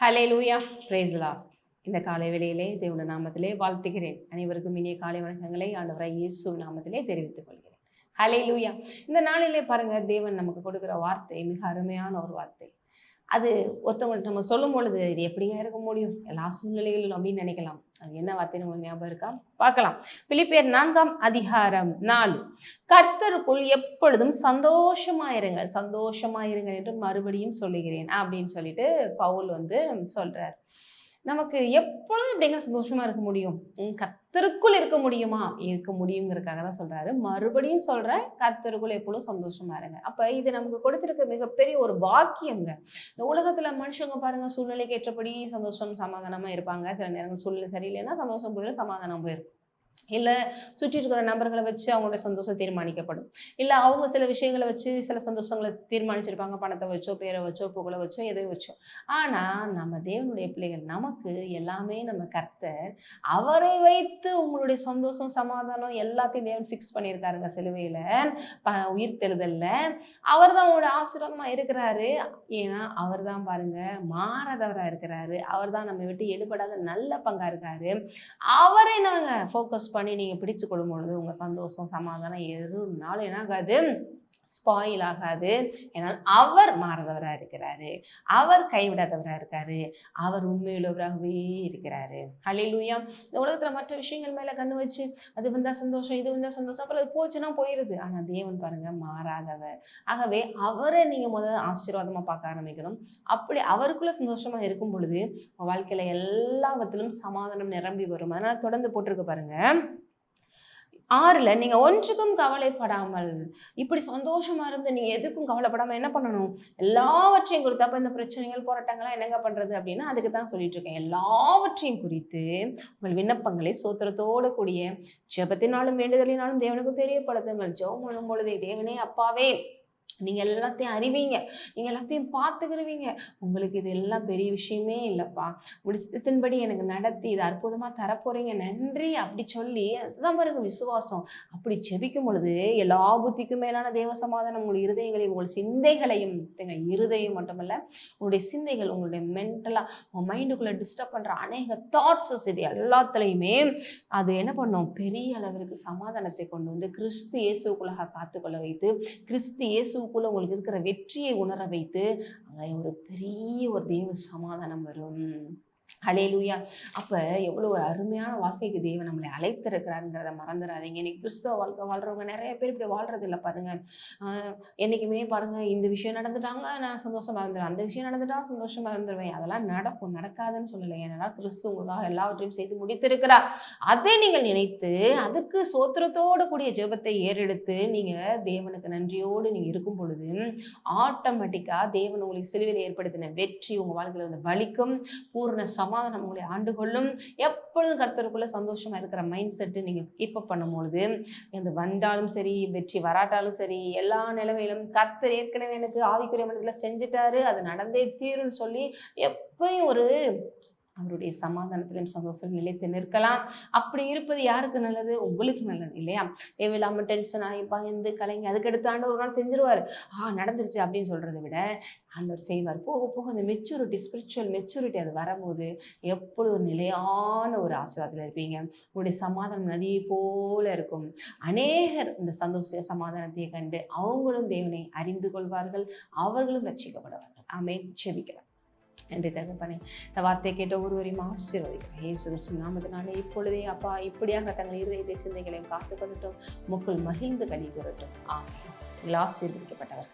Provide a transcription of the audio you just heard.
Hallelujah, praise the Lord. இந்த காலை வேளையிலே தேவனுடைய நாமத்திலே வாழ்த்துகிறேன். அனைவருக்கும் இனிய காலை வணக்கங்களை ஆண்டவராகிய இயேசு நாமத்திலே தெரிவித்துக் கொள்கிறேன். ஹல்லேலூயா. இந்த நாளிலே பாருங்க, தேவன் நமக்கு கொடுக்கிற வார்த்தை மிக அருமையான ஒரு வார்த்தை. அது ஒருத்தவங்கள்ட்ட நம்ம சொல்லும் பொழுது இது எப்படிங்க இருக்க முடியும், எல்லா சூழ்நிலைகளிலும் அப்படின்னு நினைக்கலாம். அது என்ன வார்த்தைன்னு உங்களுக்கு ஞாபகம் இருக்கா? பார்க்கலாம். பிலிப்பியர் 4:4. கர்த்தருக்குள் எப்பொழுதும் சந்தோஷமாயிருங்கள் சந்தோஷமாயிருங்கள் என்று மறுபடியும் சொல்லுகிறேன் அப்படின்னு சொல்லிட்டு பவுல் சொல்றார். நமக்கு எப்பொழுதும் எப்படிங்க சந்தோஷமா இருக்க முடியும்? கர்த்தருக்குள் இருக்க முடியுமா? இருக்க முடியுங்கிறதுக்காக தான் சொல்றாரு. மறுபடியும் சொல்றேன், கர்த்தருக்குள் எப்பொழுதும் சந்தோஷமா இருங்க. அப்ப இது நமக்கு கொடுத்திருக்க மிகப்பெரிய ஒரு பாக்கியங்க. இந்த உலகத்துல மனுஷங்க பாருங்க, சூழ்நிலைக்கு ஏற்றபடி சந்தோஷம் சமாதானமா இருப்பாங்க. சில நேரங்கள் சூழ்நிலை சரியில்லைன்னா சந்தோஷம் போயிடும், சமாதானம் போயிடும். இல்லை சுற்றி இருக்கிற நபர்களை வச்சு அவங்களோட சந்தோஷம் தீர்மானிக்கப்படும். இல்லை அவங்க சில விஷயங்களை வச்சு சில சந்தோஷங்களை தீர்மானிச்சிருப்பாங்க, பணத்தை வச்சோ, பேரை வச்சோ, புகழை வச்சோ, எதை வச்சோ. ஆனால் நம்ம தேவனுடைய பிள்ளைகள், நமக்கு எல்லாமே நம்ம கர்த்தர், அவரை வைத்து உங்களுடைய சந்தோஷம் சமாதானம் எல்லாத்தையும் தேவன் ஃபிக்ஸ் பண்ணியிருக்காருங்க. சிலுவையில் உயிர் தெழுதல்ல அவர் தான் உங்களோட ஆசீர்வாதமாக இருக்கிறாரு. ஏன்னா அவர் தான் பாருங்க மாறாதவராக இருக்கிறாரு. அவர் தான் நம்ம விட்டு எடுபடாத நல்ல பங்கா இருக்காரு. அவரை நாங்கள் ஃபோக்கஸ் பண்ணி நீங்க பிடிச்சு கொள்ளும் பொழுது உங்க சந்தோஷம் சமாதானம் எதுனாலும் என்ன ஆகாது, ஸ்பாயில் ஆகாது. ஏன்னா அவர் மாறதவரா இருக்கிறாரு, அவர் கைவிடாதவரா இருக்காரு, அவர் உண்மையுள்ளவராகவே இருக்கிறாரு. ஹல்லேலூயா. இந்த உலகத்துல மற்ற விஷயங்கள் மேல கண்ணு வச்சு அது வந்தா சந்தோஷம், இது வந்தா சந்தோஷம், அப்புறம் அது போச்சுன்னா போயிருது. ஆனா தேவன் பாருங்க மாறாதவர். ஆகவே அவரை நீங்க முதல்ல ஆசீர்வாதமா பார்க்க ஆரம்பிக்கணும். அப்படி அவருக்குள்ள சந்தோஷமா இருக்கும் பொழுது உங்க வாழ்க்கையில எல்லாவற்றிலும் சமாதானம் நிரம்பி வரும். அதனால தொடர்ந்து போட்டிருக்கு பாருங்க 6 நீங்க ஒன்றுக்கும் கவலைப்படாமல், இப்படி சந்தோஷமா இருந்து நீங்க எதுக்கும் கவலைப்படாம என்ன பண்ணணும், எல்லாவற்றையும் குறித்து. அப்ப இந்த பிரச்சனைகள் போராட்டங்கள்லாம் என்னங்க பண்றது அப்படின்னா அதுக்கு தான் சொல்லிட்டு இருக்கேன். எல்லாவற்றையும் குறித்து உங்கள் விண்ணப்பங்களை சோத்திரத்தோடு கூடிய ஜெபத்தினாலும் வேண்டுதலினாலும் தேவனுக்கு தெரியப்படுத்துங்கள். ஜெபம் பண்ணும் பொழுதே, தேவனே அப்பாவே நீங்க எல்லாத்தையும் அறிவீங்க, நீங்க எல்லாத்தையும் பார்த்துக்கிருவீங்க, உங்களுக்கு இது எல்லாம் பெரிய விஷயமே இல்லைப்பா, சித்தத்தின்படி எனக்கு நடத்தி இது அற்புதமா தரப்போறீங்க, நன்றி அப்படி சொல்லி, அதுதான் பாருங்க விசுவாசம். அப்படி ஜெபிக்கும் பொழுது எல்லா புத்திக்கும் மேலான தேவ சமாதானம் உங்கள் இருதயங்களையும் உங்கள் சிந்தைகளையும், இருதயம் மட்டுமல்ல உங்களுடைய சிந்தைகள், உங்களுடைய மென்டலா உங்க மைண்டுக்குள்ள டிஸ்டர்ப் பண்ற அநேக தாட்ஸஸ், இது எல்லாத்துலையுமே அது என்ன பண்ணும், பெரிய அளவிற்கு சமாதானத்தை கொண்டு வந்து கிறிஸ்து இயேசுக்குள்ளாக காத்துக்கொள்ள வைத்து, கிறிஸ்து இயேசுக்குள்ள உங்களுக்கு இருக்கிற வெற்றியை உணர வைத்து அங்க ஒரு பெரிய ஒரு தேவ சமாதானம் வரும். ஹல்லேலூயா. அப்ப எவ்வளவு ஒரு அருமையான வாழ்க்கைக்கு தேவன் நம்மளை அழைத்திருக்கிறாருங்கிறத மறந்துடாதீங்க. இன்னைக்கு கிறிஸ்தவ வாழ்க்கை வாழ்றவங்க நிறைய பேர் இப்படி வாழ்றது இல்லை பாருங்க. என்னைக்குமே பாருங்க, இந்த விஷயம் நடந்துட்டாங்க நான் சந்தோஷமா இருந்துருவேன், அந்த விஷயம் நடந்துட்டா சந்தோஷமா இருந்துருவேன். அதெல்லாம் நடக்கும், நடக்காதுன்னு சொல்லலை. ஏன்னா கிறிஸ்து உங்களுக்காக எல்லாவற்றையும் செய்து முடித்திருக்கிறார். அதை நீங்கள் நினைத்து அதுக்கு சோத்திரத்தோடு கூடிய ஜெபத்தை ஏறெடுத்து நீங்க தேவனுக்கு நன்றியோடு நீங்க இருக்கும் பொழுது ஆட்டோமேட்டிக்கா தேவன் உங்களுக்கு சிலுவையில் ஏற்படுத்தின வெற்றி உங்க வாழ்க்கையில பலிக்கும். பூர்ண சமாதானம் உங்களை ஆண்டு கொள்ளும். எப்பொழுதும் கர்த்தருக்குள்ள சந்தோஷமா இருக்கிற மைண்ட் செட்டு நீங்க கீப் அப் பண்ணும் பொழுது, இது வந்தாலும் சரி வெற்றி வராட்டாலும் சரி, எல்லா நிலைமையிலும் கர்த்தர் ஏற்கனவே எனக்கு ஆவிக்குரிய மனதில் செஞ்சுட்டாரு, அது நடந்தே தீருன்னு சொல்லி எப்பயும் ஒரு அவருடைய சமாதானத்திலும் சந்தோஷம் நிலைத்து நிற்கலாம். அப்படி இருப்பது யாருக்கு நல்லது? உங்களுக்கு நல்லது இல்லையா? தேவையில்லாம டென்ஷன் ஆகி பயந்து கலைஞர் அதுக்கடுத்து ஆண்டவர் ஒரு நாள் செஞ்சிருவாரு, நடந்துருச்சு அப்படின்னு சொல்றதை விட ஆண்டவர் செய்வார். போக போக அந்த மெச்சூரிட்டி, ஸ்பிரிச்சுவல் மெச்சூரிட்டி அது வரும்போது எப்பொழுது ஒரு நிலையான ஒரு ஆசீர்வாதத்தில் இருப்பீங்க. உங்களுடைய சமாதானம் நதியை போல இருக்கும். அநேகர் இந்த சந்தோஷ சமாதானத்தை கண்டு அவங்களும் தேவனை அறிந்து கொள்வார்கள், அவர்களும் ரட்சிக்கப்படுவார்கள். ஆமென். ஜெபிக்கலாம். நன்றி தகப்பனே, இந்த வார்த்தையை கேட்ட ஒருவரையும் ஆசீர்வதிக்கிறேன். இயேசு கிறிஸ்து நாமத்தினாலே இப்பொழுதே அப்பா இப்படியாக தங்கள் இருதயத்தை சிந்தைகளையும் காத்துக்கொள்ளட்டும், முக்குள் மகிழ்ந்து கனி கூறட்டும். ஆமென். ஆசீர்வதிக்கப்பட்டவர்.